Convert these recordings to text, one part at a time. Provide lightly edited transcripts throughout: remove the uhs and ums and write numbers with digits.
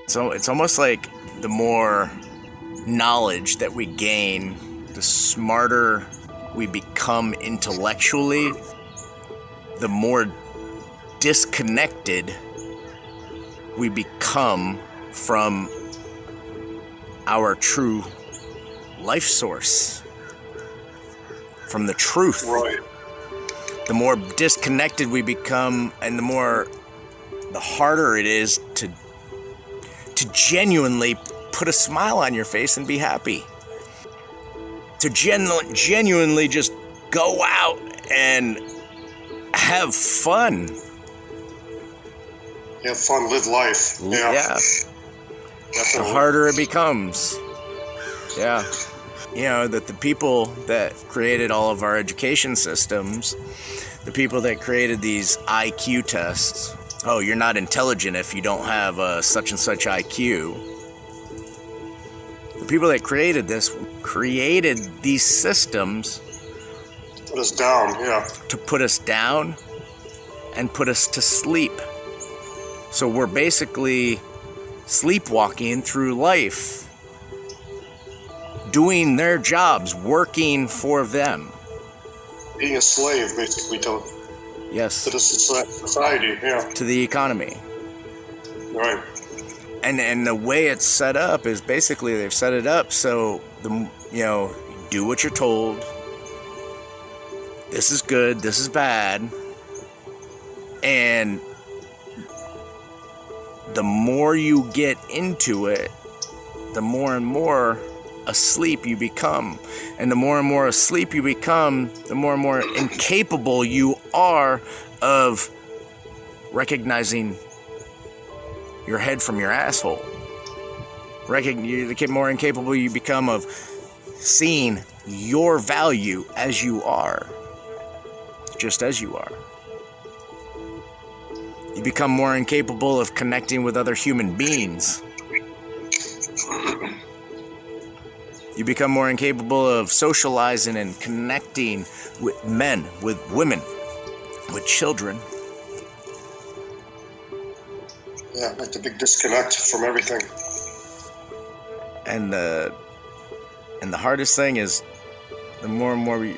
So it's almost like the more knowledge that we gain, the smarter we become intellectually, the more disconnected we become from our true life source, from the truth. Right. The more disconnected we become, and the harder it is to genuinely put a smile on your face and be happy. To genuinely just go out and have fun. Have fun, live life. Yeah. The harder it becomes. Yeah. You know, that the people that created all of our education systems, the people that created these IQ tests, oh, you're not intelligent if you don't have such and such IQ. The people that created these systems to put us down, to put us down and put us to sleep. So we're basically sleepwalking through life, doing their jobs, working for them. Being a slave, basically, to the society, to the economy. Right. And the way it's set up is basically they've set it up so do what you're told. This is good, this is bad. And the more you get into it, the more and more asleep you become. And the more and more asleep you become, the more and more incapable you are of recognizing your head from your asshole. The more incapable you become of seeing your value as you are. Just as you are. You become more incapable of connecting with other human beings. You become more incapable of socializing and connecting with men, with women, with children. Yeah, like the big disconnect from everything. And the hardest thing is, the more and more you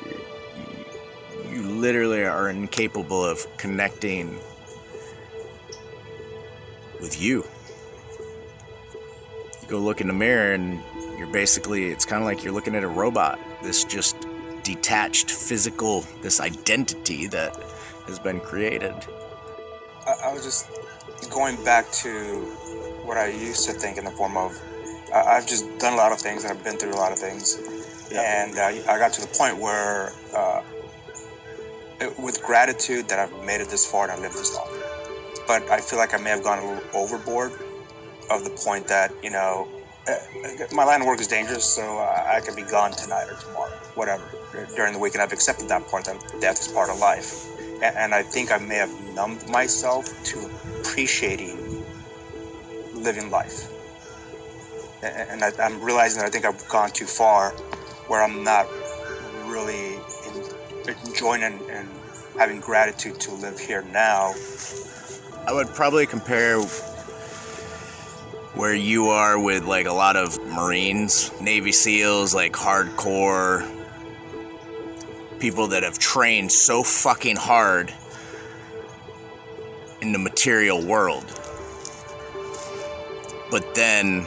literally are incapable of connecting with you. You go look in the mirror and it's kind of like you're looking at a robot. This just detached physical, this identity that has been created. I was just going back to what I used to think in the form of, I've just done a lot of things and I've been through a lot of things. Yeah. And I got to the point where, with gratitude that I've made it this far and I lived this long. But I feel like I may have gone a little overboard of the point that, my line of work is dangerous, so I could be gone tonight or tomorrow, whatever, during the week. And I've accepted that part, that death is part of life. And I think I may have numbed myself to appreciating living life. And I'm realizing that I think I've gone too far, where I'm not really enjoying and having gratitude to live here now. I would probably compare where you are with like a lot of Marines, Navy SEALs, like hardcore people that have trained so fucking hard in the material world. But then,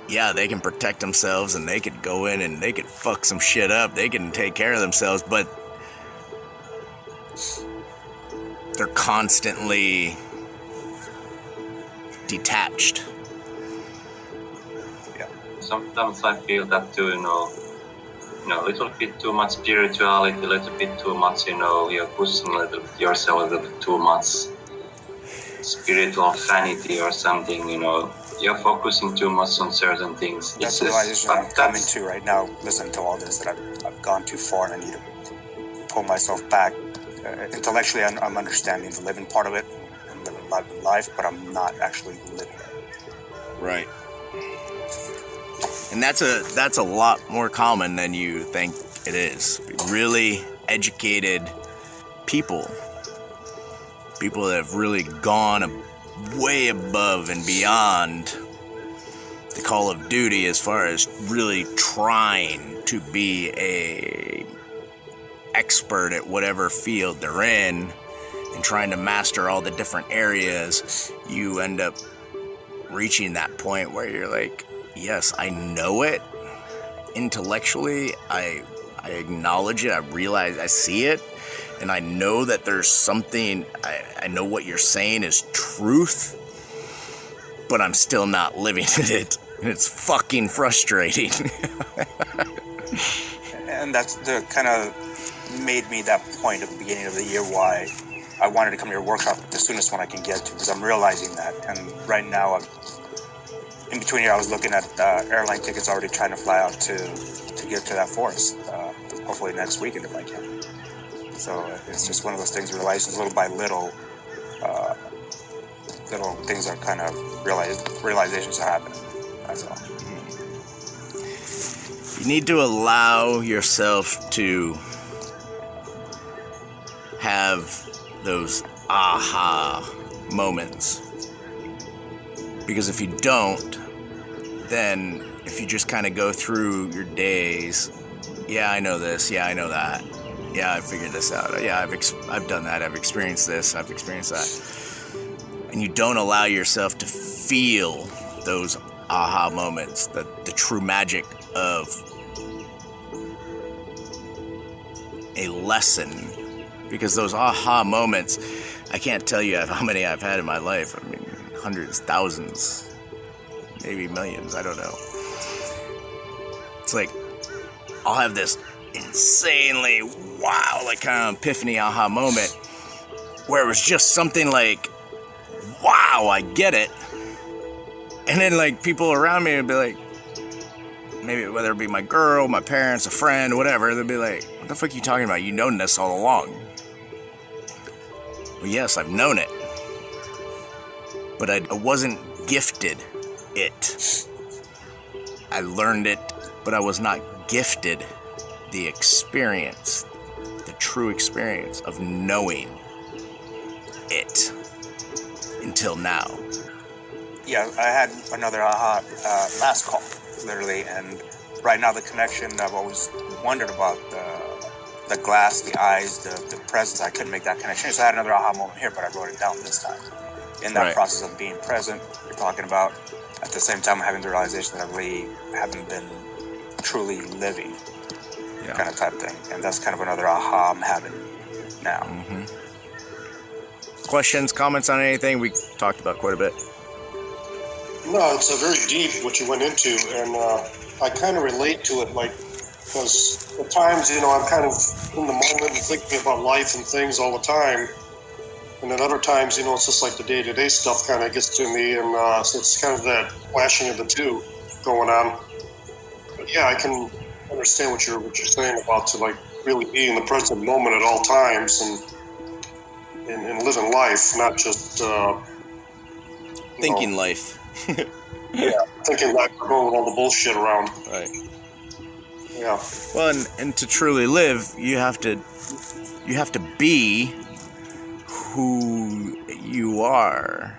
yeah, they can protect themselves and they could go in and they could fuck some shit up. They can take care of themselves, but they're constantly detached. Yeah, sometimes I feel that too, a little bit too much spirituality, a little bit too much, you're pushing a little bit yourself a little bit too much. Spiritual vanity or something, you're focusing too much on certain things. That's the realization I'm coming to right now, listening to all this, that I've gone too far and I need to pull myself back. Intellectually, I'm understanding the living part of it and living life, but I'm not actually living it. Right. And that's a lot more common than you think it is. Really educated people that have really gone way above and beyond the Call of Duty as far as really trying to be a expert at whatever field they're in and trying to master all the different areas. You end up reaching that point where you're like, yes, I know it intellectually, I acknowledge it, I realize, I see it, and I know that there's something, I know what you're saying is truth, but I'm still not living in it, and it's fucking frustrating. And that's the kind of made me that point at the beginning of the year why I wanted to come to your workshop the soonest one I can get to, because I'm realizing that. And right now, in between here, I was looking at airline tickets, already trying to fly out to get to that forest, hopefully next weekend if I can. So it's just one of those things, realizing little by little, little things are kind of realizations are happening. That's all. You need to allow yourself to have those aha moments. Because if you don't, then if you just kind of go through your days, yeah, I know this, yeah, I know that, yeah, I figured this out, yeah, I've done that, I've experienced this, I've experienced that, and you don't allow yourself to feel those aha moments, the true magic of a lesson. Because those aha moments, I can't tell you how many I've had in my life. I mean, hundreds, thousands, maybe millions, I don't know. It's like, I'll have this insanely wow, like kind of epiphany aha moment where it was just something like, wow, I get it. And then like people around me would be like, maybe whether it be my girl, my parents, a friend, whatever, they'd be like, what the fuck are you talking about? You've known this all along. Well, yes, I've known it. But I wasn't gifted it. I learned it, but I was not gifted the experience, the true experience of knowing it until now. Yeah, I had another aha last call, literally, and right now the connection, I've always wondered about the glass, the eyes, the presence. I couldn't make that connection. So I had another aha moment here, but I wrote it down this time. In that process of being present, you're talking about, at the same time having the realization that I really haven't been truly living, kind of type thing. And that's kind of another aha I'm having now. Mm-hmm. Questions, comments on anything? We talked about quite a bit. No, it's a very deep what you went into, and I kind of relate to it, like, because at times, I'm kind of in the moment and thinking about life and things all the time, and then other times, it's just like the day-to-day stuff kind of gets to me, and so it's kind of that clashing of the two going on. But yeah, I can understand what you're saying about to like really be in the present moment at all times and living life, not just thinking life. Yeah, thinking life, going with all the bullshit around. Right. Yeah. Well, and to truly live, you have to be who you are.